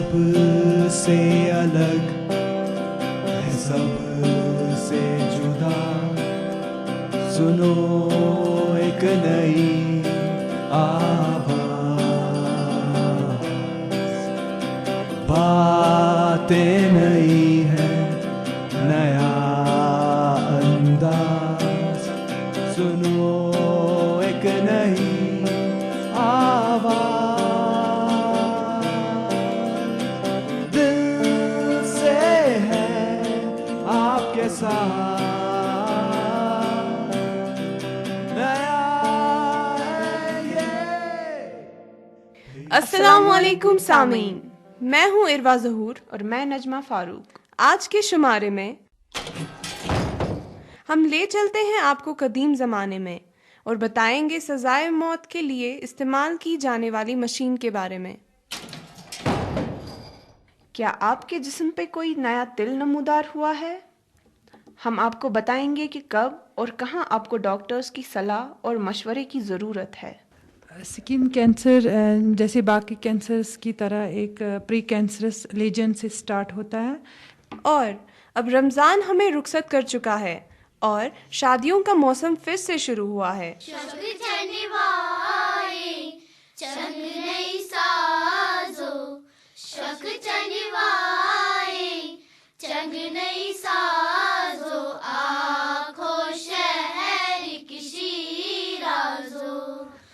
سب سے الگ ہے سب سے جدا. سنو ایک نئی آواز, باتیں نئی ہے نیا انداز. سنو ایک نئی آواز, دل سے ہے آپ کے ساتھ نیا ہے یہ. السلام علیکم سامعین, میں ہوں عروا ظہور اور میں نجمہ فاروق. آج کے شمارے میں ہم لے چلتے ہیں آپ کو قدیم زمانے میں اور بتائیں گے سزائے موت کے لیے استعمال کی جانے والی مشین کے بارے میں. کیا آپ کے جسم پہ کوئی نیا تل نمودار ہوا ہے؟ ہم آپ کو بتائیں گے کہ کب اور کہاں آپ کو ڈاکٹرز کی صلاح اور مشورے کی ضرورت ہے. سکن کینسر جیسے باقی کینسرز کی طرح ایک پری کینسرس لیجن سے سٹارٹ ہوتا ہے. اور اب رمضان ہمیں رخصت کر چکا ہے اور شادیوں کا موسم پھر سے شروع ہوا ہے.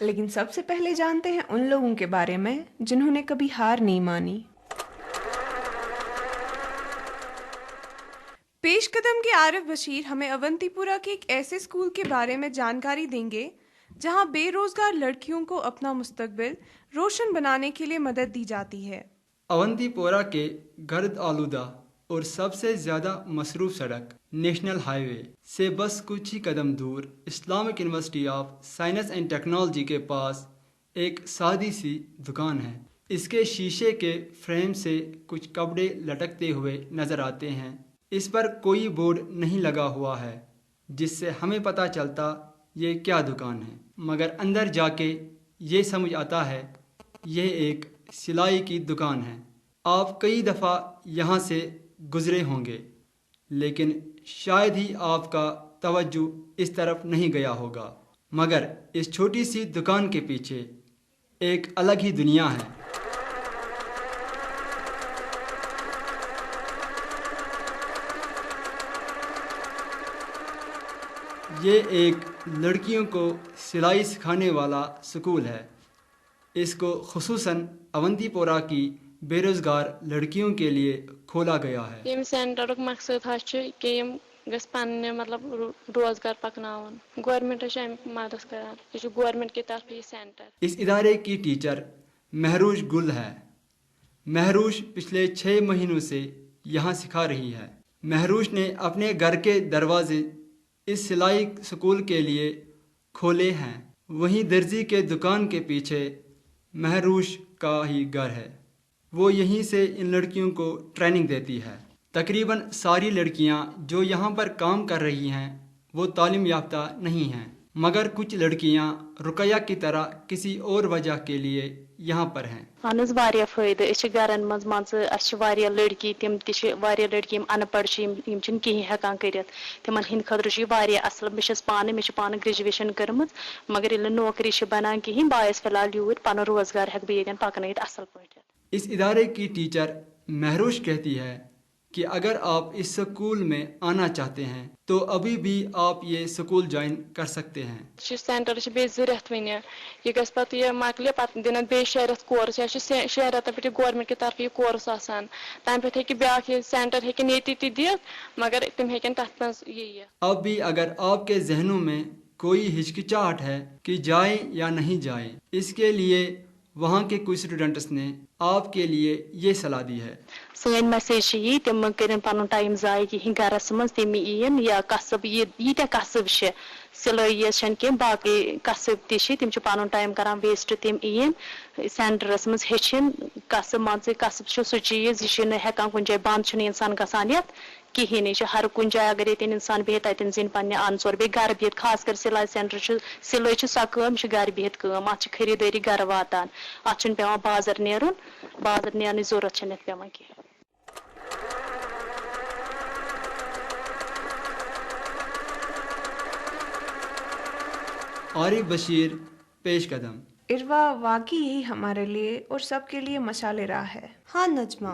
لیکن سب سے پہلے جانتے ہیں ان لوگوں کے بارے میں جنہوں نے کبھی ہار نہیں مانی. پیش قدم کے عارف بشیر ہمیں اونتی پورہ کے ایک ایسے اسکول کے بارے میں جانکاری دیں گے جہاں بے روزگار لڑکیوں کو اپنا مستقبل روشن بنانے کے لیے مدد دی جاتی ہے. اونتی پورہ کے گرد آلودہ اور سب سے زیادہ مصروف سڑک نیشنل ہائی وے سے بس کچھ ہی قدم دور Islamic University of Science and technology کے پاس ایک سادی سی دکان ہے. اس کے شیشے کے فریم سے کچھ کپڑے لٹکتے ہوئے نظر آتے ہیں. اس پر کوئی بورڈ نہیں لگا ہوا ہے جس سے ہمیں پتہ چلتا یہ کیا دکان ہے, مگر اندر جا کے یہ سمجھ آتا ہے یہ ایک سلائی کی دکان ہے. آپ کئی دفعہ یہاں سے گزرے ہوں گے لیکن شاید ہی آپ کا توجہ اس طرف نہیں گیا ہوگا, مگر اس چھوٹی سی دکان کے پیچھے ایک الگ ہی دنیا ہے. یہ ایک لڑکیوں کو سلائی سکھانے والا سکول ہے. اس کو خصوصاً اونتی پورہ کی بے روزگار لڑکیوں کے لیے کھولا گیا ہے. یم سینٹرک مقصد کہ یم گھس پنہ مطلب روزگار پکناون. گورنمنٹ مدد کران, یہ گورنمنٹ کی طرف یہ سینٹر. اس ادارے کی ٹیچر مہروش گل ہے. مہروش پچھلے 6 مہینوں سے یہاں سکھا رہی ہے. مہروش نے اپنے گھر کے دروازے اس سلائی سکول کے لیے کھولے ہیں. وہیں درزی کے دکان کے پیچھے مہروش کا ہی گھر ہے. وہ یہیں سے ان لڑکیوں کو ٹریننگ دیتی ہے. تقریباً ساری لڑکیاں جو یہاں پر کام کر رہی ہیں وہ تعلیم یافتہ نہیں ہیں, مگر کچھ لڑکیاں رقیہ کی طرح کسی اور وجہ کے لیے یہاں پر ہیں. اہن حظ واریاہ فائدہ. اس گرن مز مان ژ واریاہ لڑکی تم واریاہ لڑکی ان پڑھ یم چھن کہیں ہیکان کرت. تمن ہند خاطر یہ واریاہ اصل. بس پانہ گریجویشن کرمت, مگر یل نوکری بنان کہیں باعث فی الحال یور پن روزگار ہیک بہ یتن پکنائت اصل پٲٹھۍ. اس ادارے کی ٹیچر مہروش کہتی ہے کہ اگر آپ اس سکول میں آنا چاہتے ہیں تو ابھی بھی آپ یہ سکول جوائن کر سکتے ہیں. سینٹر بی 2 رٮ۪تھ ون یہ گھس پتہ یہ مکلہِ پتہ دِنن بیٚیہِ 6 رٮ۪تھ کورس. یہ 6 رٮ۪تن پٮ۪ٹھ گورمنٹ کی طرف یہ کورس آسان. تمہِ پٮ۪ٹھ ہیٚکہِ بیٛاکھ یہ سینٹر ہیٚکن ییٚتہِ تہِ دِتھ, مگر تِم ہیٚکن تتھ منٛز یہ. اب بھی اگر آپ کے ذہنوں میں کوئی ہچکچاہٹ ہے کہ جائیں یا نہیں جائیں, اس کے لیے وہاں کے کچھ اسٹوڈنٹس نے آپ کے لیے یہ صلاح دی ہے. سن میسیج یہ تم کرن پن ٹائم ضائع کہین گرس مز تم این یا قصب یہ قصب سلائی یس کی باقی قصب تم پن ٹائم کران ویسٹ تم این سینٹرس مز ہچن قصب مان قصب سہ چیز یہ ہیکان کن جائے بند انسان گسان یت کہین ہر کن جائے اگر یتن انسان بہت تتن زین پنہ ان ژور بیٚیہِ گھر بہت خاص کر سلائی سینٹر سلائی سۄ کٲم چھِ گھر بہت کٲم اتھ چھِ خریدٲری گھر واتان اتھ چھُنہٕ پیٚوان بازر نیرنٕچ ضروٗرت چھنہٕ اتھ پیٚوان کینٛہہ. عارف بشیر پیش قدم. اروا واقعی یہی ہمارے لیے اور سب کے لیے مشعل راہ ہے. ہاں نجمہ،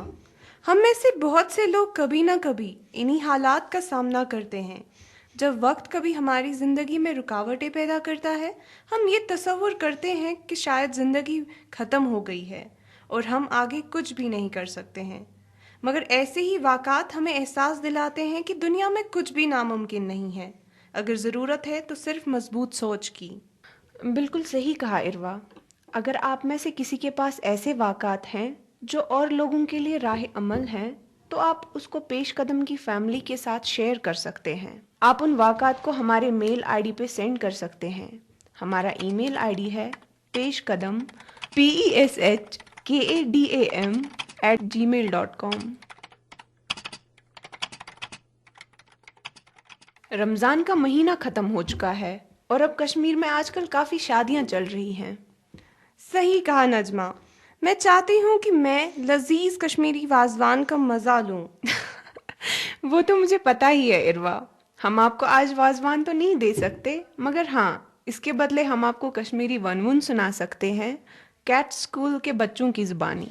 ہم میں سے بہت سے لوگ کبھی نہ کبھی انہی حالات کا سامنا کرتے ہیں. جب وقت کبھی ہماری زندگی میں رکاوٹیں پیدا کرتا ہے، ہم یہ تصور کرتے ہیں کہ شاید زندگی ختم ہو گئی ہے اور ہم آگے کچھ بھی نہیں کر سکتے ہیں. مگر ایسے ہی واقعات ہمیں احساس دلاتے ہیں کہ دنیا میں کچھ بھی ناممکن نہیں ہے اگر ضرورت ہے تو صرف مضبوط سوچ کی. بالکل صحیح کہا اروا. اگر آپ میں سے کسی کے پاس ایسے واقعات ہیں جو اور لوگوں کے لیے راہ عمل ہیں تو آپ اس کو پیش قدم کی فیملی کے ساتھ شیئر کر سکتے ہیں. آپ ان واقعات کو ہمارے میل آئی ڈی پہ سینڈ کر سکتے ہیں. ہمارا ای میل آئی ڈی ہے پیش قدم peshkadam@gmail.com. رمضان کا مہینہ ختم ہو چکا ہے اور اب کشمیر میں آج کل کافی شادیاں چل رہی ہیں. صحیح کہا نجمہ. میں چاہتی ہوں کہ میں لذیذ کشمیری وازوان کا مزہ لوں. وہ تو مجھے پتہ ہی ہے اروا. ہم آپ کو آج وازوان تو نہیں دے سکتے، مگر ہاں اس کے بدلے ہم آپ کو کشمیری ون سنا سکتے ہیں کیٹ اسکول کے بچوں کی زبانی.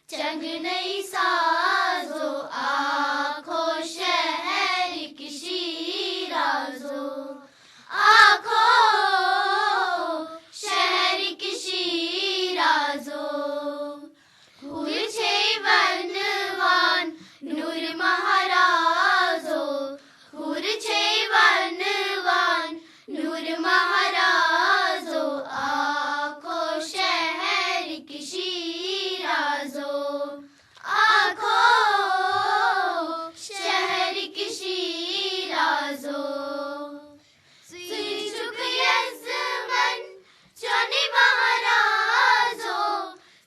چنگ نہیں سازو آنکھوں شہر کی شیرازو آنکھوں شہر کی شیرازو پھول چھے ونوان نور مہارازو پھول چھے ونوان نور مہارازو آنکھوں شہر کی شیرازو شہر کی شیرازو سوی چک یزمن چونی مہارازو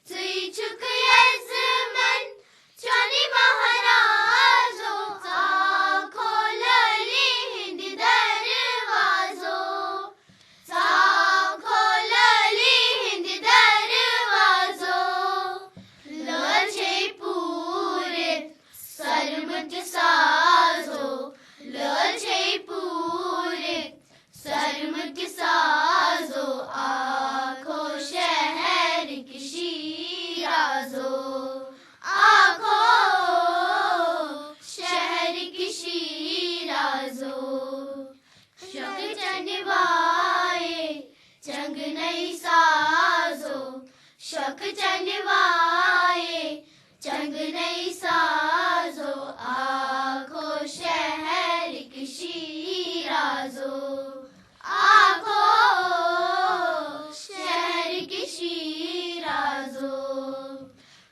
سوی چک یزمن چونی مہارازو ساکھو للی ہند دروازو ساکھو للی ہند دروازو لچھے پورے سرمت سازو لچھے پورے سرمت سازو آنکھوں شہر کی شیرازو آنکھوں شہر کی شیرازو شک چنوائے چنگ نہیں سازو شک چنوائے چنگ نہیں سازو آنکھوں شہر کی شیرازو آنکھوں شہر کی شیرازو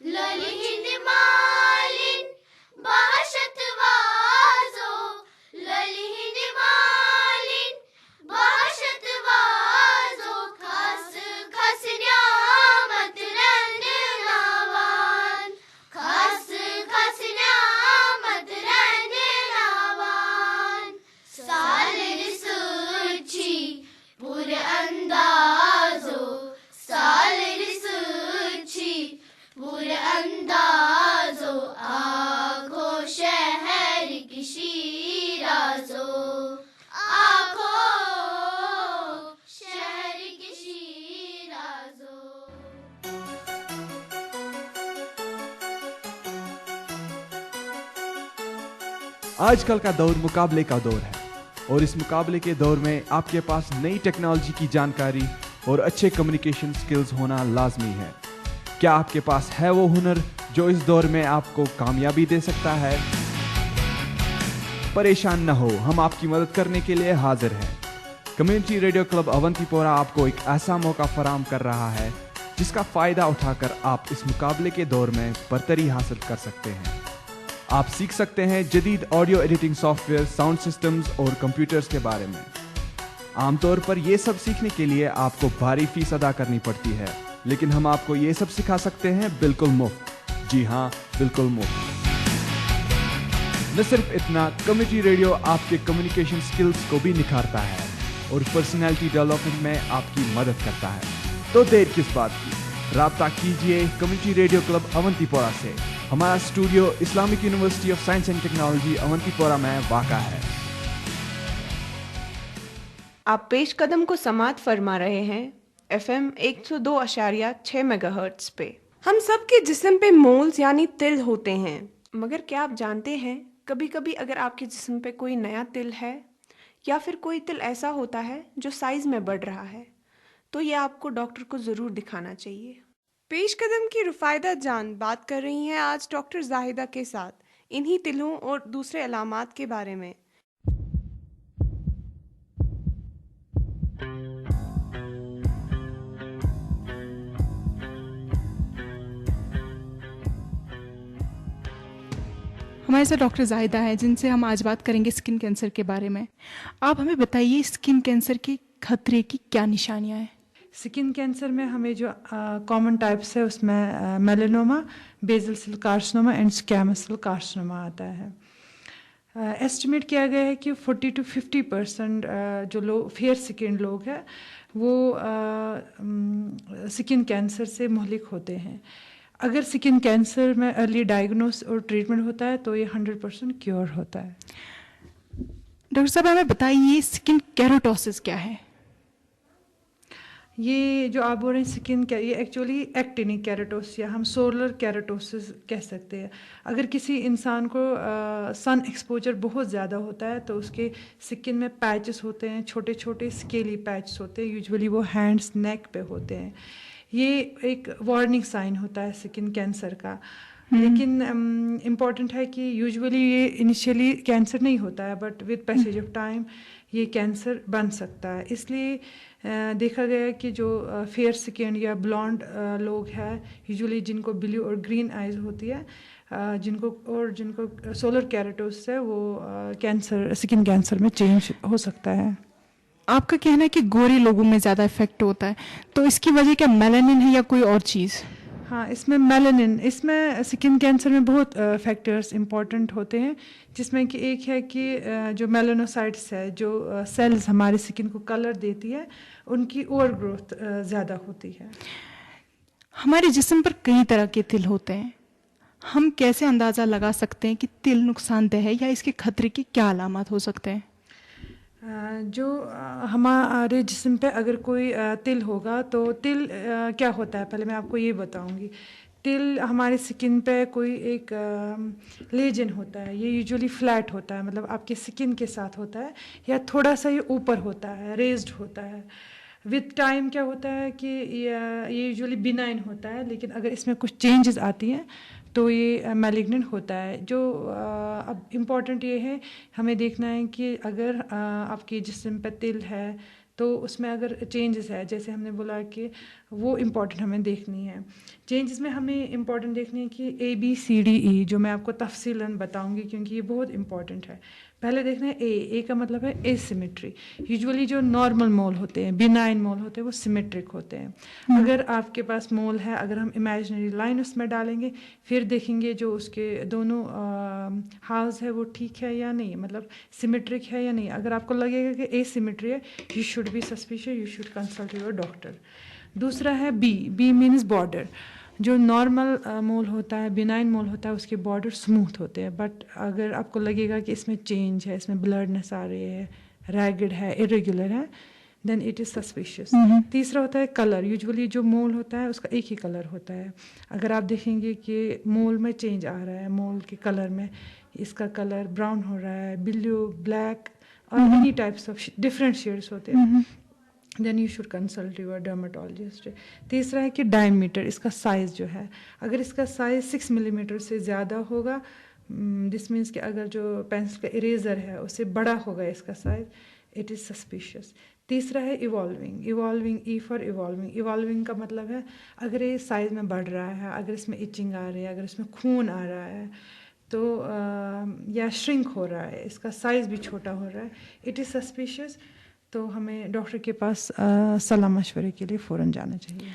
للی ہند مالن باشت وازو للی ہند مالن باشت وازو خس خس نعمت رند ناوان خس خس نعمت رند ناوان سالر سوچی پر اندازو سالر سوچی پر اندازو آنکھوں شہر کی شیرازو آنکھوں شہر کی شیرازو. آج کل کا دور مقابلے کا دور ہے اور اس مقابلے کے دور میں آپ کے پاس نئی ٹیکنالوجی کی جانکاری اور اچھے کمیونیکیشن سکلز ہونا لازمی ہے. کیا آپ کے پاس ہے وہ ہنر جو اس دور میں آپ کو کامیابی دے سکتا ہے؟ پریشان نہ ہو، ہم آپ کی مدد کرنے کے لیے حاضر ہیں. کمیونٹی ریڈیو کلب اونتی پورہ آپ کو ایک ایسا موقع فراہم کر رہا ہے جس کا فائدہ اٹھا کر آپ اس مقابلے کے دور میں برتری حاصل کر سکتے ہیں. آپ سیکھ سکتے ہیں جدید audio editing soft where, sound systems اور کمپیوٹرز کے بارے میں. عام طور پر یہ سب سیکھنے کے لیے آپ کو بھاری فیس ادا کرنی پڑتی ہے، لیکن ہم آپ کو یہ سب سکھا سکتے ہیں بالکل مفت. جی ہاں، بالکل مفت. نہ صرف اتنا، کمیونٹی ریڈیو آپ کے کمیونیکیشن سکلز کو بھی نکھارتا ہے اور پرسنالٹی ڈیولپمنٹ میں آپ کی مدد کرتا ہے. تو دیر کس بات کی، رابطہ کیجئے کمیونٹی ریڈیو کلب اونتی پورہ سے. ہمارا studio Islamic University of Science and Technology Awantipora میں واقع ہے. آپ پیش قدم کو سماعت فرما رہے ہیں FM 102.6 میگا ہرٹز پہ. ہم سب کے جسم پہ مولز یعنی تل ہوتے ہیں، مگر کیا آپ جانتے ہیں کبھی کبھی اگر آپ کے جسم پہ کوئی نیا تل ہے یا پھر کوئی تل ایسا ہوتا ہے جو سائز میں بڑھ رہا ہے تو یہ آپ کو ڈاکٹر کو ضرور دکھانا چاہیے. پیش قدم کی رفائدہ جان بات کر رہی ہیں آج ڈاکٹر زاہدہ کے ساتھ انہی تلوں اور دوسرے علامات کے بارے میں. ہمارے ساتھ ڈاکٹر زاہدہ ہیں جن سے ہم آج بات کریں گے اسکن کینسر کے بارے میں. آپ ہمیں بتائیے اسکن کینسر کے خطرے کی کیا نشانیاں ہیں؟ سکن کینسر میں ہمیں جو کامن ٹائپس ہے اس میں میلانوما، بیزل سیل کارسنوما اینڈ اسکیموس سیل کارسنوما آتا ہے. ایسٹیمیٹ کیا گیا ہے کہ 40 to 50% جو لوگ فیئر سکن لوگ ہیں وہ سکن کینسر سے مہلک ہوتے ہیں. اگر سکن کینسر میں ارلی ڈائگنوس اور ٹریٹمنٹ ہوتا ہے تو یہ 100% کیور ہوتا ہے. ڈاکٹر صاحب ہمیں بتائیے سکن کیراٹوسس کیا ہے؟ یہ جو آپ بول رہے ہیں سکن یہ ایکچولی ایکٹینک کیراٹوس یا ہم سولر کیراٹوسس کہہ سکتے ہیں. اگر کسی انسان کو سن ایکسپوجر بہت زیادہ ہوتا ہے تو اس کے سکن میں پیچز ہوتے ہیں، چھوٹے چھوٹے اسکیلی پیچز ہوتے ہیں، یوزولی وہ ہینڈس نیک پہ ہوتے ہیں. یہ ایک وارننگ سائن ہوتا ہے سکن کینسر کا. لیکن امپورٹنٹ ہے کہ یوزولی یہ انیشیلی کینسر نہیں ہوتا ہے but with passage of time یہ کینسر بن سکتا ہے. اس لیے دیکھا گیا ہے کہ جو فیئر سکن یا بلانڈ لوگ ہیں یوزولی جن کو بلیو اور گرین آئیز ہوتی ہے جن کو سولر کیراٹوس ہے وہ کینسر سکن کینسر میں چینج ہو سکتا ہے. آپ کا کہنا ہے کہ گورے لوگوں میں زیادہ افیکٹ ہوتا ہے، تو اس کی وجہ کیا میلانن ہے یا کوئی اور چیز؟ ہاں، اس میں میلانن، اس میں سکن کینسر میں بہت فیکٹرز امپورٹنٹ ہوتے ہیں جس میں کہ ایک ہے کہ جو میلانوسائٹس ہے جو سیلز ہمارے سکن کو کلر دیتی ہے ان کی اوور گروتھ زیادہ ہوتی ہے. ہمارے جسم پر کئی طرح کے تل ہوتے ہیں، ہم کیسے اندازہ لگا سکتے ہیں کہ تل نقصان دہ ہے یا اس کے خطرے کے کیا علامات ہو سکتے ہیں؟ جو ہمارے جسم پہ اگر کوئی تل ہوگا تو تل کیا ہوتا ہے پہلے میں آپ کو یہ بتاؤں گی. تل ہمارے سکن پہ کوئی ایک لیجن ہوتا ہے، یہ یوزولی فلیٹ ہوتا ہے، مطلب آپ کے سکن کے ساتھ ہوتا ہے یا تھوڑا سا یہ اوپر ہوتا ہے، ریزڈ ہوتا ہے. وتھ ٹائم کیا ہوتا ہے کہ یہ یوزولی بینائن ہوتا ہے، لیکن اگر اس میں کچھ چینجز آتی ہیں تو یہ میلیگننٹ ہوتا ہے. جو اب امپورٹنٹ یہ ہے ہمیں دیکھنا ہے کہ اگر آپ کے جسم پہ تل ہے تو اس میں اگر چینجز ہے جیسے ہم نے بولا کہ وہ امپورٹنٹ ہمیں دیکھنی ہے. چینجز میں ہمیں امپورٹنٹ دیکھنی ہے کہ ABCDE جو میں آپ کو تفصیلاً بتاؤں گی کیونکہ یہ بہت امپورٹنٹ ہے. پہلے دیکھنا ہے اے کا مطلب ہے اے سیمیٹری. یوزولی جو نارمل مول ہوتے ہیں، بینائن مول ہوتے ہیں، وہ سیمیٹرک ہوتے ہیں. اگر آپ کے پاس مول ہے، اگر ہم امیجنری لائن اس میں ڈالیں گے پھر دیکھیں گے جو اس کے دونوں ہاؤس ہے وہ ٹھیک ہے یا نہیں، مطلب سیمیٹرک ہے یا نہیں. اگر آپ کو لگے گا کہ اے سیمیٹری ہے you should be suspicious, you should consult your doctor. دوسرا ہے بی مینز بارڈر. جو نارمل مول ہوتا ہے، بینائن مول ہوتا ہے، اس کے بارڈر اسموتھ ہوتے ہیں، بٹ اگر آپ کو لگے گا کہ اس میں چینج ہے، اس میں بلڈنس آ رہی ہے، ریگڈ ہے، ارریگولر ہے، دین اٹ از سسپیشیس. تیسرا ہوتا ہے کلر. یوزولی جو مول ہوتا ہے اس کا ایک ہی کلر ہوتا ہے. اگر آپ دیکھیں گے کہ مول میں چینج آ رہا ہے، مول کے کلر میں اس کا کلر براؤن ہو رہا ہے، بلیو، بلیک اور any types of different shades ہوتے ہیں، then you should consult your dermatologist. تیسرا ہے کہ ڈائمیٹر، اس کا سائز جو ہے، اگر اس کا سائز 6 ملی میٹر سے زیادہ ہوگا، دس مینس کہ اگر جو پینسل کا اریزر ہے اس سے بڑا ہوگا اس کا سائز، اٹ از سسپیشیس. تیسرا ہے evolving, E for evolving. Evolving کا مطلب ہے اگر یہ سائز میں بڑھ رہا ہے، اگر اس میں ایچنگ آ رہی ہے، اگر اس میں خون آ رہا ہے تو یا شرنک ہو رہا ہے، اس کا سائز بھی چھوٹا ہو رہا ہے، اٹ از سسپیشیس. تو ہمیں ڈاکٹر کے پاس صلاح مشورے کے لیے فوراً جانا چاہیے.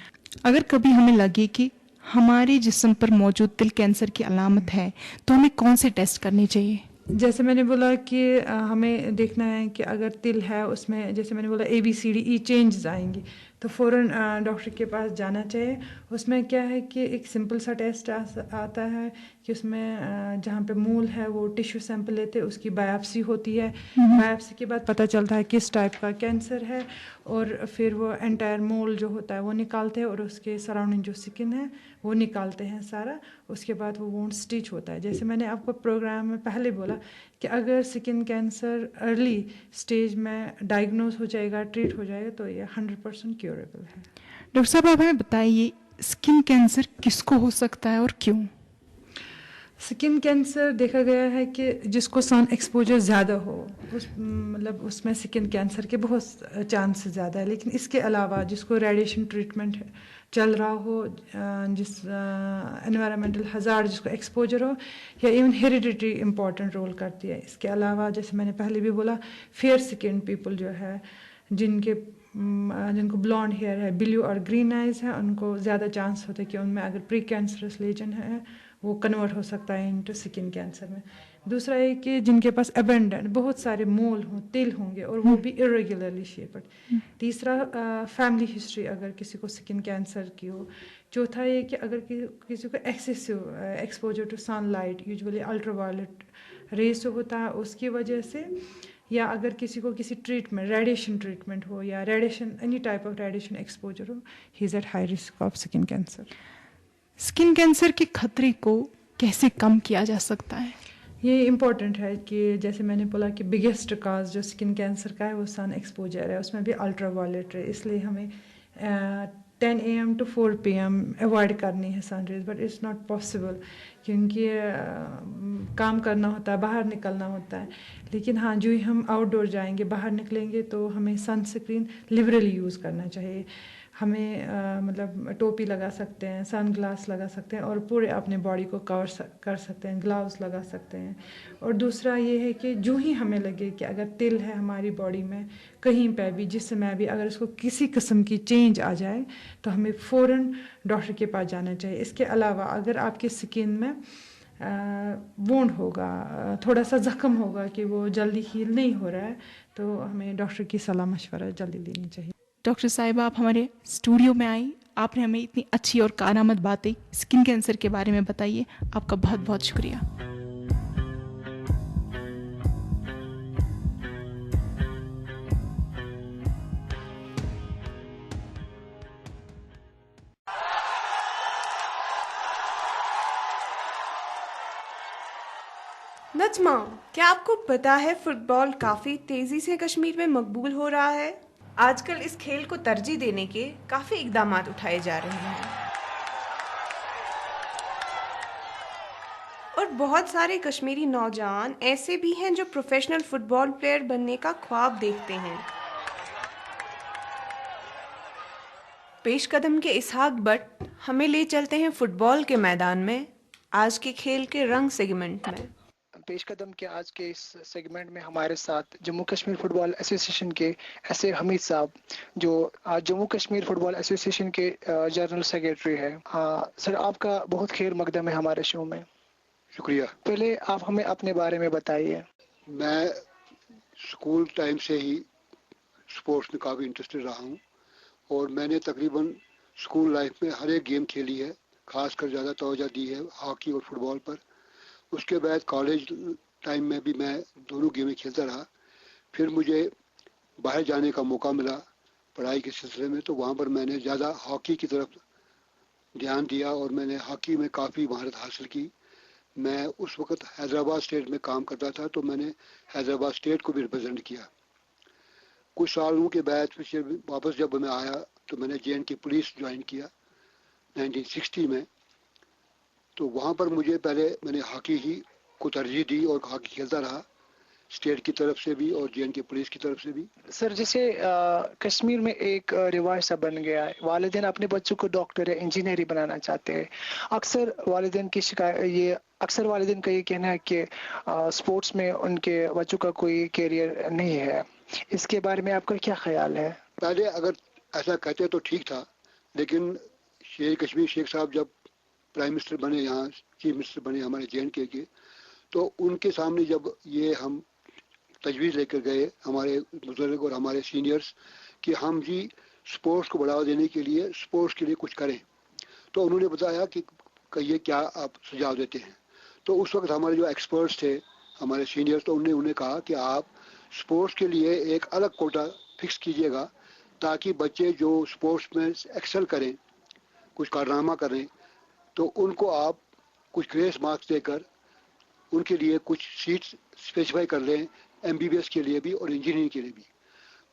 اگر کبھی ہمیں لگے کہ ہمارے جسم پر موجود دل کینسر کی علامت ہے تو ہمیں کون سے ٹیسٹ کرنے چاہیے؟ جیسے میں نے بولا کہ ہمیں دیکھنا ہے کہ اگر تل ہے اس میں، جیسے میں نے بولا ABCDE چینجز آئیں گی تو فوراً ڈاکٹر کے پاس جانا چاہیے. اس میں کیا ہے کہ ایک سمپل سا ٹیسٹ آتا ہے کہ اس میں جہاں پہ مول ہے وہ ٹیشو سیمپل لیتے، اس کی بایوپسی ہوتی ہے. بایوپسی کے بعد پتہ چلتا ہے کس ٹائپ کا کینسر ہے، اور پھر وہ انٹائر مول جو ہوتا ہے وہ نکالتے ہیں، اور اس کے سراؤنڈنگ جو سکن ہے وہ نکالتے ہیں سارا. اس کے بعد وہ وونڈ اسٹچ ہوتا ہے. جیسے میں نے آپ کو پروگرام میں پہلے بولا کہ اگر سکن کینسر ارلی سٹیج میں ڈائگنوز ہو جائے گا، ٹریٹ ہو جائے گا، تو یہ 100% کیوریبل ہے. ڈاکٹر صاحب آپ ہمیں بتائیے اسکن کینسر کس کو ہو سکتا ہے اور کیوں؟ سکن کینسر دیکھا گیا ہے کہ جس کو سن ایکسپوجر زیادہ ہو مطلب اس میں سکن کینسر کے بہت چانسز زیادہ ہے. لیکن اس کے علاوہ جس کو ریڈیشن ٹریٹمنٹ چل رہا ہو، جس انوائرمنٹل ہزارڈ جس کو ایکسپوجر ہو، یا ایون ہیریڈیٹری امپورٹنٹ رول کرتی ہے. اس کے علاوہ جیسے میں نے پہلے بھی بولا فیئر سکن پیپل جو ہے جن کو بلانڈ ہیئر ہے، بلیو اور گرین آئیز ہیں، ان کو زیادہ چانس ہوتا ہے کہ ان میں اگر پری کینسرس لیجن ہے وہ کنورٹ ہو سکتا ہے انٹو سکن کینسر میں. دوسرا یہ کہ جن کے پاس ابینڈنٹ بہت سارے مول ہوں، تل ہوں گے، اور وہ بھی ارریگولرلی شیپڈ. تیسرا فیملی ہسٹری اگر کسی کو سکن کینسر کی ہو. چوتھا یہ کہ اگر کسی کو excessive exposure to sunlight usually ultraviolet rays سے ہوتا ہے اس کی وجہ سے، یا اگر کسی کو کسی ٹریٹمنٹ ریڈیشن ٹریٹمنٹ ہو، یا radiation any type of radiation exposure ہو، he is at high risk of skin cancer. Skin cancer کے خطرے کو کیسے کم کیا جا سکتا ہے؟ یہ امپورٹنٹ ہے کہ جیسے میں نے بولا کہ بگیسٹ کاز جو سکن کینسر کا ہے وہ سن ایکسپوجر ہے، اس میں بھی الٹرا وائلٹ ہے. اس لیے ہمیں 10 AM to 4 PM اوائڈ کرنی ہے sun rays. But it's not possible کیونکہ کام کرنا ہوتا ہے، باہر نکلنا ہوتا ہے. لیکن ہاں جو ہی ہم آؤٹ ڈور جائیں گے، باہر نکلیں گے، تو ہمیں سن اسکرین لبرلی یوز کرنا چاہیے. ہمیں مطلب ٹوپی لگا سکتے ہیں، سن گلاس لگا سکتے ہیں، اور پورے اپنے باڈی کو کور کر سکتے ہیں، گلاوز لگا سکتے ہیں. اور دوسرا یہ ہے کہ جو ہی ہمیں لگے کہ اگر تل ہے ہماری باڈی میں کہیں پہ بھی، جسم میں بھی، اگر اس کو کسی قسم کی چینج آ جائے تو ہمیں فوراً ڈاکٹر کے پاس جانا چاہیے. اس کے علاوہ اگر آپ کی سکن میں وونڈ ہوگا، تھوڑا سا زخم ہوگا کہ وہ جلدی ہیل نہیں ہو رہا ہے، تو ہمیں ڈاکٹر کی صلاح مشورہ جلدی لینی چاہیے. ڈاکٹر صاحبہ آپ ہمارے اسٹوڈیو میں آئیں، آپ نے ہمیں اتنی اچھی اور کارآمد باتیں اسکن کینسر کے بارے میں بتائیے. آپ کا بہت بہت شکریہ. نجمہ، کیا آپ کو پتا ہے فٹ بال کافی تیزی سے کشمیر میں مقبول ہو رہا ہے؟ آج کل اس کھیل کو ترجیح دینے کے کافی اقدامات اٹھائے جا رہے ہیں، اور بہت سارے کشمیری نوجوان ایسے بھی ہیں جو پروفیشنل فٹ بال پلیئر بننے کا خواب دیکھتے ہیں. پیش قدم کے اسحاق بٹ ہمیں لے چلتے ہیں فٹ بال کے میدان میں، آج کے کھیل کے رنگ سیگمنٹ میں. پیش قدم کے آج کے اس سیگمنٹ میں ہمارے ساتھ جموں کشمیر فٹ بال ایسوسی ایشن کے ایس اے حمید صاحب، جو جموں کشمیر فٹ بال ایسوسی ایشن کے جنرل سیکریٹری ہے. سر، آپ کا بہت خیر مقدم ہے ہمارے شو میں. شکریہ. پہلے آپ ہمیں اپنے بارے میں بتائیے. میں اسکول ٹائم سے ہی اسپورٹس میں کافی انٹرسٹڈ رہا ہوں، اور میں نے تقریباً اسکول لائف میں ہر ایک گیم کھیلی ہے، خاص کر زیادہ توجہ دی ہے ہاکی اور فٹ بال پر. اس کے بعد کالج ٹائم میں بھی میں دونوں گیمیں کھیلتا رہا. پھر مجھے باہر جانے کا موقع ملا پڑھائی کے سلسلے میں، تو وہاں پر میں نے زیادہ ہاکی کی طرف دھیان دیا، اور میں نے ہاکی میں کافی مہارت حاصل کی. میں اس وقت حیدرآباد اسٹیٹ میں کام کرتا تھا، تو میں نے حیدرآباد اسٹیٹ کو بھی ریپرزینٹ کیا. کچھ سالوں کے بعد پھر واپس جب میں آیا تو میں نے JNK پولیس جوائن کیا 1960 میں. تو وہاں پر مجھے پہلے میں نے ہاکی ہی کو ترجیح دی اور ہاکی کھیلتا رہا، اسٹیٹ کی طرف سے بھی اور JNK پولیس کی طرف سے بھی. سر، جیسے کشمیر میں ایک رواج سا بن گیا ہے، والدین اپنے بچوں کو ڈاکٹر یا انجینئر ہی بنانا چاہتے ہیں. اکثر والدین کا یہ کہنا ہے کہ اسپورٹس میں ان کے بچوں کا کوئی کیریئر نہیں ہے. اس کے بارے میں آپ کا کیا خیال ہے؟ پہلے اگر ایسا کہتے تو ٹھیک تھا، لیکن شیر کشمیر شیخ صاحب جب پرائم منسٹر بنے، یہاں چیف منسٹر بنے ہمارے JNK کے، تو ان کے سامنے جب یہ ہم تجویز لے کر گئے ہمارے بزرگ اور ہمارے سینئرز کہ ہم جی سپورٹس کو بڑھاوا دینے کے لیے سپورٹس کے لیے کچھ کریں، تو انہوں نے بتایا کہ یہ کیا آپ سجھاؤ دیتے ہیں. تو اس وقت ہمارے جو ایکسپرٹس تھے ہمارے سینئرز، تو انہوں نے کہا کہ آپ سپورٹس کے لیے ایک الگ کوٹا فکس کیجیے گا تاکہ بچے جو سپورٹس میں ایکسل کریں، کچھ کارنامہ کریں، تو ان کو آپ کچھ گریس مارکس دے کر ان کے لیے کچھ سیٹس اسپیسیفائی کر لیں، MBBS کے لیے بھی اور انجینئرنگ کے لیے بھی.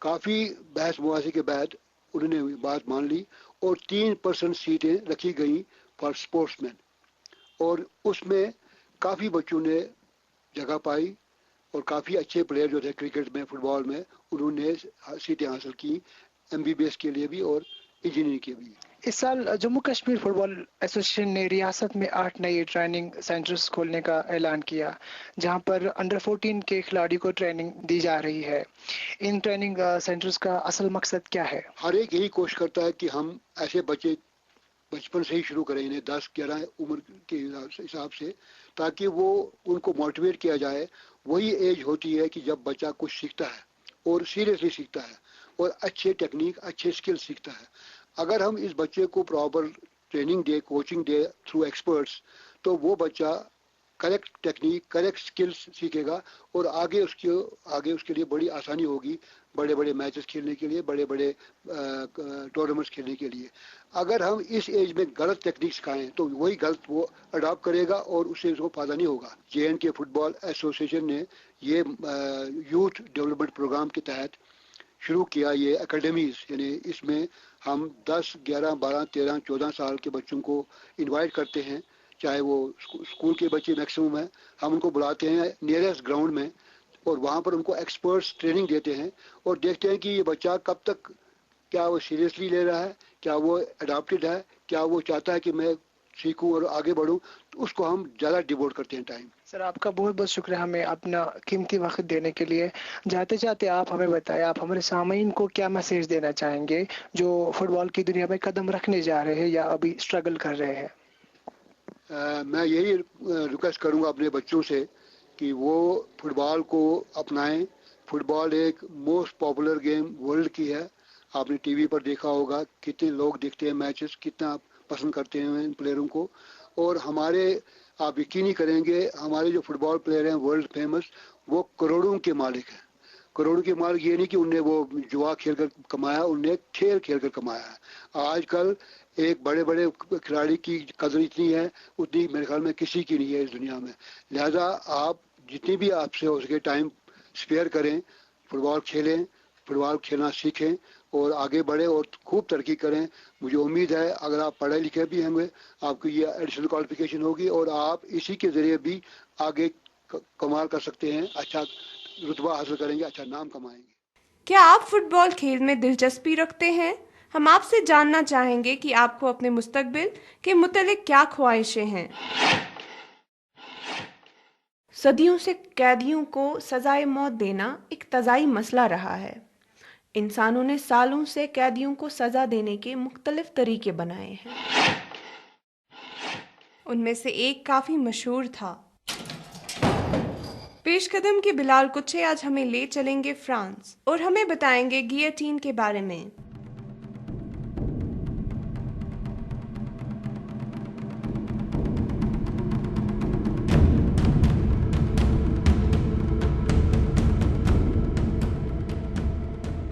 کافی بحث مباحثے کے بعد انہوں نے بات مان لی اور 3% سیٹیں رکھی گئیں فار اسپورٹس مین، اور اس میں کافی بچوں نے جگہ پائی اور کافی اچھے پلیئر جو تھے کرکٹ میں، فٹ بال میں، انہوں نے سیٹیں حاصل کی MBBS کے لیے بھی اور انجینئرنگ کے بھی. اس سال جموں کشمیر فٹ بال ایسوسیشن نے ریاست میں 8 نئے ٹریننگ سینٹرز کھولنے کا اعلان کیا، جہاں پر انڈر 14 کے کھلاڑی کو ٹریننگ دی جا رہی ہے. ان ٹریننگ سینٹرز کا اصل مقصد کیا ہے؟ ہر ایک یہی کوشش کرتا ہے کہ ہم ایسے بچے بچپن سے ہی شروع کریں، انہیں 10-11 عمر کے حساب سے، تاکہ وہ ان کو موٹیویٹ کیا جائے. وہی ایج ہوتی ہے کہ جب بچہ کچھ سیکھتا ہے اور سیریسلی سیکھتا ہے اور اچھے ٹیکنیک، اچھے اسکل سیکھتا ہے. اگر ہم اس بچے کو پراپر ٹریننگ دے، کوچنگ دے تھرو ایکسپرٹس، تو وہ بچہ کریکٹ ٹیکنیک، کریکٹ اسکلس سیکھے گا اور آگے اس کے لیے بڑی آسانی ہوگی بڑے بڑے میچز کھیلنے کے لیے، بڑے بڑے ٹورنامنٹس کھیلنے کے لیے. اگر ہم اس ایج میں غلط ٹیکنیک سکھائیں تو وہی غلط وہ اڈاپٹ کرے گا اور اس سے اس کو فائدہ نہیں ہوگا. JNK فٹ بال ایسوسیشن نے یہ یوتھ ڈیولپمنٹ پروگرام کے تحت شروع کیا یہ اکیڈمیز، یعنی اس میں ہم 10، 11، 12، 13، 14 سال کے بچوں کو انوائٹ کرتے ہیں، چاہے وہ اسکول کے بچے میکسیمم ہیں، ہم ان کو بلاتے ہیں نیئرسٹ گراؤنڈ میں اور وہاں پر ان کو ایکسپرٹس ٹریننگ دیتے ہیں اور دیکھتے ہیں کہ یہ بچہ کب تک، کیا وہ سیریسلی لے رہا ہے، کیا وہ اڈاپٹیڈ ہے، کیا وہ چاہتا ہے کہ میں سیکھوں اور آگے بڑھوں. تو اس کو ہم زیادہ ڈیووٹ کرتے ہیں ٹائم. سر آپ کا بہت بہت شکریہ ہمیں اپنا قیمتی وقت دینے کے لیے. جاتے جاتے آپ ہمیں بتائیں، آپ ہمارے سامعین کو کیا میسیج دینا چاہیں گے جو فٹ بال کی دنیا میں قدم رکھنے جا رہے ہیں یا ابھی اسٹرگل کر رہے ہیں؟ میں یہی ریکویسٹ کروں گا اپنے بچوں سے کہ وہ فٹ بال کو اپنائیں. فٹ بال ایک موسٹ پاپولر گیم ورلڈ کی ہے. آپ نے TV پر دیکھا ہوگا کتنے لوگ دیکھتے ہیں میچز، کتنا پسند کرتے ہیں ان پلیئروں کو. اور ہمارے، آپ یقینی کریں گے، ہمارے جو فٹ بال پلیئر ہیں ورلڈ فیمس، وہ کروڑوں کے مالک ہیں. کروڑوں کے مالک یہ نہیں کہ ان نے وہ جوا کھیل کر کمایا، ان نے کھیل کھیل کر کمایا ہے. آج کل ایک بڑے بڑے کھلاڑی کی قدر اتنی ہے اتنی میرے خیال میں کسی کی نہیں ہے اس دنیا میں. لہذا آپ جتنی بھی آپ سے ہو سکے ٹائم اسپیئر کریں، فٹ بال کھیلیں، فٹ بال کھیلنا سیکھیں اور آگے بڑھیں اور خوب ترقی کریں. مجھے امید ہے اگر آپ پڑھے لکھے بھی ہوں گے، آپ کی یہ ایڈیشنل کوالیفیکیشن ہوگی اور آپ اسی کے ذریعے بھی آگے کمال کر سکتے ہیں، اچھا رتبہ حاصل کریں گے، اچھا نام کمائیں گے. کیا آپ فٹ بال کھیل میں دلچسپی رکھتے ہیں؟ ہم آپ سے جاننا چاہیں گے کہ آپ کو اپنے مستقبل کے متعلق کیا خواہشیں ہیں. صدیوں سے قیدیوں کو سزائے موت دینا ایک تزائی مسئلہ رہا ہے. انسانوں نے سالوں سے قیدیوں کو سزا دینے کے مختلف طریقے بنائے ہیں. ان میں سے ایک کافی مشہور تھا. پیش قدم کے بلال کچھے آج ہمیں لے چلیں گے فرانس اور ہمیں بتائیں گے گیوٹین کے بارے میں.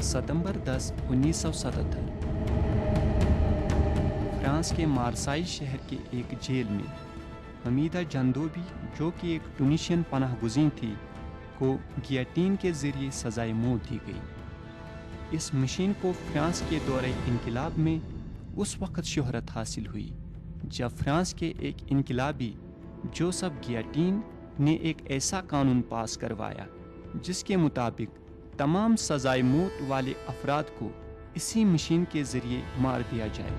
ستمبر 10، 1977 فرانس کے مارسائی شہر کے ایک جیل میں حمیدہ جندوبی، جو کہ ایک ٹونیشین پناہ گزین تھی، کو گیوٹین کے ذریعے سزائے موت دی گئی. اس مشین کو فرانس کے دورہ انقلاب میں اس وقت شہرت حاصل ہوئی جب فرانس کے ایک انقلابی جوزف گیوٹین نے ایک ایسا قانون پاس کروایا جس کے مطابق تمام سزائے موت والے افراد کو اسی مشین کے ذریعے مار دیا جائے.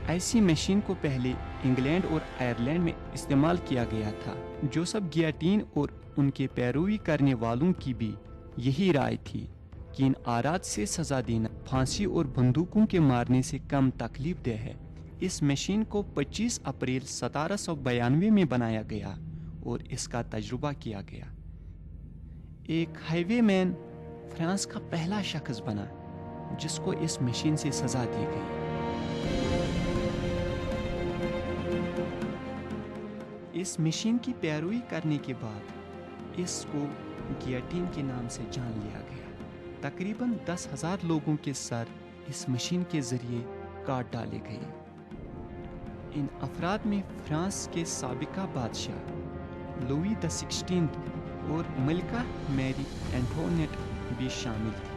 ایسی مشین کو پہلے انگلینڈ اور آئرلینڈ میں استعمال کیا گیا تھا. جوزف گیوٹین اور ان کے پیروی کرنے والوں کی بھی یہی رائے تھی کہ ان آرات سے سزا دینا پھانسی اور بندوقوں کے مارنے سے کم تکلیف دہ ہے۔ اس مشین کو 25 اپریل 1792 میں بنایا گیا اور اس کا تجربہ کیا گیا۔ ایک ہائی وے مین فرانس کا پہلا شخص بنا جس کو اس مشین سے سزا دی گئی۔ اس مشین کی پیروی کرنے کے بعد اس کو گیٹین کے نام سے جان لیا گیا۔ تقریباً 10,000 لوگوں کے سر اس مشین کے ذریعے کاٹ ڈالے گئے۔ ان افراد میں فرانس کے سابقہ بادشاہ لوئی XVI اور ملکہ میری اینٹونیٹ بھی شامل تھی۔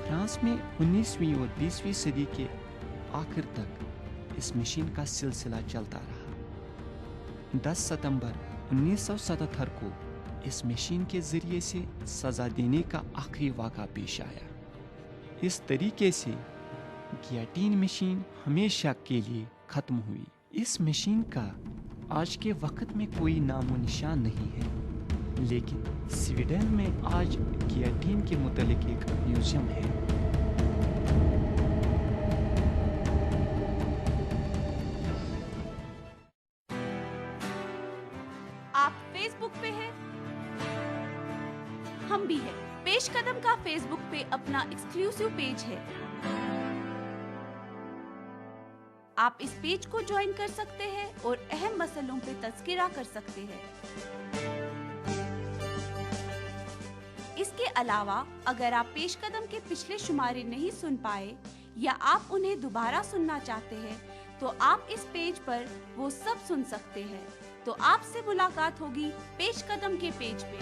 فرانس میں 19ویں اور 20ویں صدی کے آخر تک اس مشین کا سلسلہ چلتا رہا۔ 10 ستمبر 1977 کو اس مشین کے ذریعے سے سزا دینے کا آخری واقعہ پیش آیا۔ اس طریقے سے گیٹین مشین ہمیشہ کے لیے ختم ہوئی۔ اس مشین کا آج کے وقت میں کوئی نام و نشان نہیں ہے، لیکن سویڈن میں آج گیٹین کے متعلق ایک میوزیم ہے۔ آپ فیس بک پہ ہیں؟ ہم بھی ہیں۔ پیش قدم کا فیس بک پہ اپنا ایکسکلوسیو پیج ہے، آپ اس پیج کو جوائن کر سکتے ہیں اور اہم مسئلوں پہ تذکرہ کر سکتے ہیں۔ اس کے علاوہ اگر آپ پیش قدم کے پچھلے شمارے نہیں سن پائے یا آپ انہیں دوبارہ سننا چاہتے ہیں تو آپ اس پیج پر وہ سب سن سکتے ہیں۔ تو آپ سے ملاقات ہوگی پیش قدم کے پیج پہ۔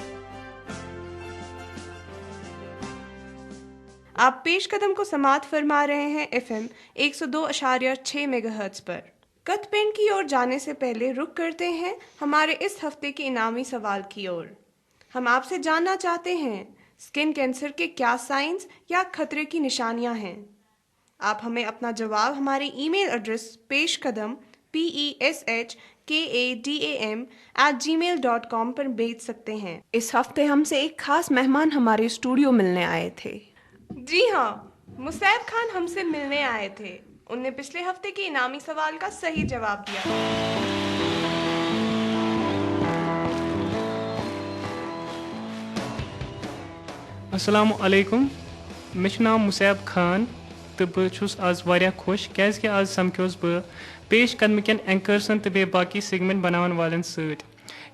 آپ پیش قدم کو سماعت فرما رہے ہیں FM 102.6 میگا ہرٹز پر۔ کت پینٹ کی اور جانے سے پہلے رک کرتے ہیں ہمارے اس ہفتے کے انعامی سوال کی اور۔ ہم آپ سے جاننا چاہتے ہیں اسکن کینسر کے کیا سائنس یا خطرے کی نشانیاں ہیں۔ آپ ہمیں اپنا جواب ہمارے ای میل ایڈریس پیش قدم peshkadam@gmail.com پر بھیج سکتے ہیں۔ اس ہفتے ہم سے ایک خاص مہمان ہمارے اسٹوڈیو ملنے آئے تھے۔ جی ہاں، مصعب خان ہم سے ملنے آئے تھے۔ ان نے پچھلے ہفتے کے انعامی سوال کا صحیح جواب دیا۔ السلام علیکم، مےٚ چھُ ناو مُصعب خان تہٕ بہٕ چھُس آز واریاہ خۄش کیٛازِکہِ آز سمکھیوس بہٕ پیش قدمہٕ کٮ۪ن اینکرسن تہٕ بیٚیہِ باقٕے سیگمنٹ بناون والٮ۪ن سۭتۍ۔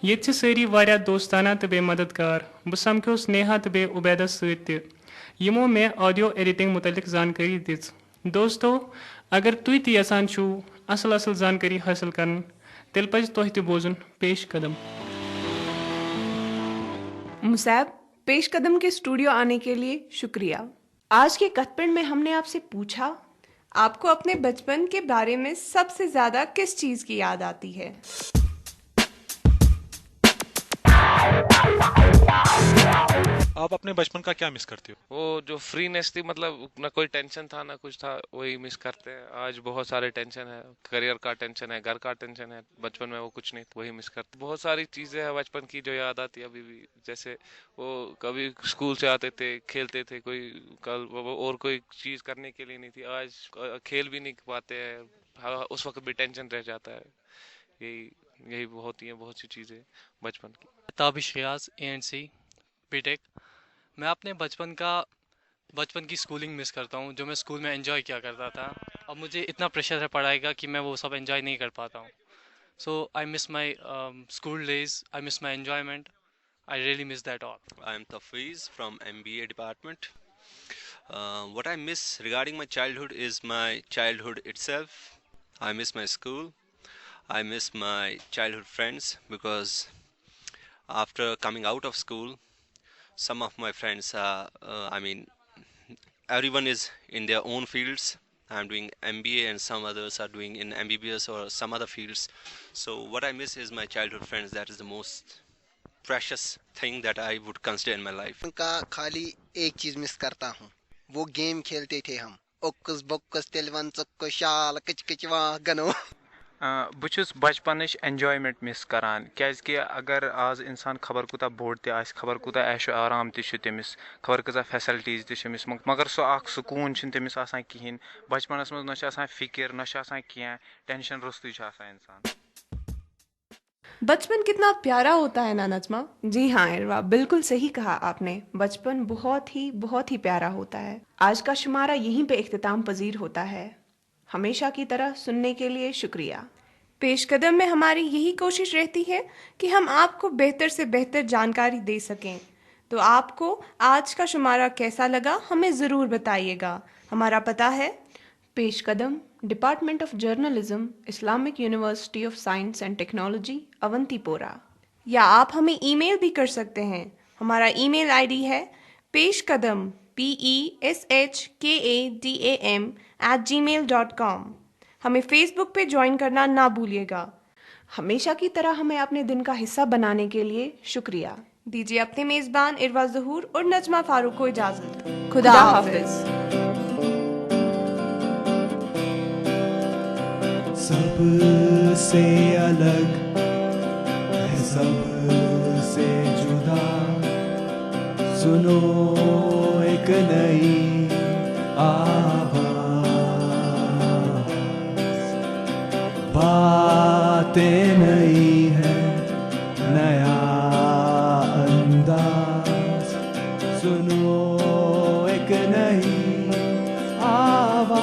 ییٚتہِ چھِ سٲری واریاہ دوستانہ تہٕ بیٚیہِ مددگار۔ بہٕ سمکھیوس نیہا تہٕ بیٚیہِ عُبیدس سۭتۍ تہِ یِمو مےٚ آڈیو ایڈیٹنگ متعلق زانکٲری دِژ۔ دوستو، اگر تُہۍ تہِ یژھان چھُو اصل زانکٲری حٲصل کرٕنۍ تیٚلہِ پزِ تۄہہِ تہِ بوزُن پیش قدم۔ مصعب، پیش قدم کے اسٹوڈیو آنے کے لیے شکریہ۔ آج کے کت پینٹ میں ہم نے آپ سے پوچھا آپ کو اپنے بچپن کے بارے میں سب سے زیادہ کس چیز کی یاد آتی ہے؟ آپ اپنے بچپن کا کیا مس کرتے ہو؟ وہ جو فرینس تھی، مطلب نہ کوئی ٹینشن تھا نہ کچھ تھا، وہی مس کرتے ہیں۔ آج بہت سارے ٹینشن ہے، کریئر کا ٹینشن ہے، گھر کا ٹینشن ہے، بچپن میں وہ کچھ نہیں، وہی مس کرتے۔ بہت ساری چیزیں ہیں بچپن کی جو یاد آتی ہے ابھی بھی، جیسے وہ کبھی اسکول سے آتے تھے، کھیلتے تھے، کوئی کل اور کوئی چیز کرنے کے لیے نہیں تھی، آج کھیل بھی نہیں پاتے ہیں، اس وقت بھی ٹینشن رہ جاتا ہے۔ یہی ہوتی ہیں بہت سی چیزیں بچپن کی۔ تابش ریاض ANC بی ٹیک۔ میں اپنے بچپن کی اسکولنگ مس کرتا ہوں، جو میں اسکول میں انجوائے کیا کرتا تھا۔ اب مجھے اتنا پریشر ہے پڑھائی کا کہ میں وہ سب انجوائے نہیں کر پاتا ہوں۔ So I miss my school days, I miss my enjoyment, I really miss that all. I am Tafiz from MBA department. What I miss regarding my childhood is my childhood itself. I miss my school. I miss my childhood friends because after coming out of school, some of my friends everyone is in their own fields. I am doing MBA and some others are doing in MBBS or some other fields. So what I miss is my childhood friends. That is the most precious thing that I would consider in my life. کا خالی ایک چیز مس کرتا ہوں، وہ game کھیلتے تھے ہم، اوکس بوکس تلون چک شال کچ کچ وا گنو۔ بہٕ بچپنٕچ اٮ۪نجایمٮ۪نٛٹ مِس کران کیٛازِکہِ اگر آز اِنسان خبر کوٗتاہ بوٚڑ تہِ آسہِ خبر کوٗتاہ عیش و آرام تہِ چھُ تٔمِس خبر کۭژاہ فیسلٹیٖز تہِ چھِ أمِس مگر سُہ اکھ سکوٗن چھُنہٕ تٔمِس آسان کِہیٖنۍ بچپنس منٛز نہ چھِ آسان فِکر نہ چھِ آسان کینٛہہ ٹٮ۪نشن روٚستُے چھُ آسان اِنسان. بچپن کتنا پیارا ہوتا ہے نا نجمہ. جی ہاں اروا، بالکل صحیح کہا آپ نے. بچپن بہت ہی پیارا ہوتا ہے. آج کا شمارہ یہیں پہ اختتام پذیر ہوتا ہے. ہمیشہ کی طرح سننے کے لیے شکریہ. پیش قدم میں ہماری یہی کوشش رہتی ہے کہ ہم آپ کو بہتر سے بہتر جانکاری دے سکیں. تو آپ کو آج کا شمارہ کیسا لگا ہمیں ضرور بتائیے گا. ہمارا پتہ ہے پیش قدم، department of journalism, Islamic University of Science and Technology, Awantipora. یا آپ ہمیں ای میل بھی کر سکتے ہیں. ہمارا ای میل آئی ڈی ہے پیش قدم PESHKADAM@gmail.com. ہمیں فیس بک پہ جوائن کرنا نہ بھولیے گا. ہمیشہ کی طرح ہمیں اپنے دن کا حصہ بنانے کے لیے شکریہ. دیجیے اپنے میزبان اروا ظہور اور نجمہ فاروق کو اجازت. خدا حافظ. سب سے الگ ہے سب سے جدا، سنو ایک نئی آواز، باتیں نئی ہے نیا انداز، سنو ایک نئی آواز،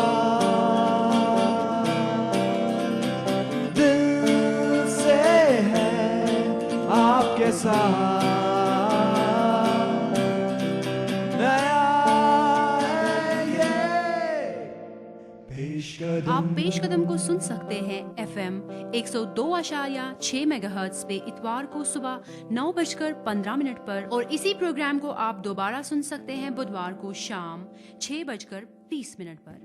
دل سے ہے آپ کے ساتھ آپ پیش قدم کو سن سکتے ہیں FM 102.6 MHz پہ اتوار کو صبح 9:15 پر، اور اسی پروگرام کو آپ دوبارہ سن سکتے ہیں بدوار کو شام 6:30 پر.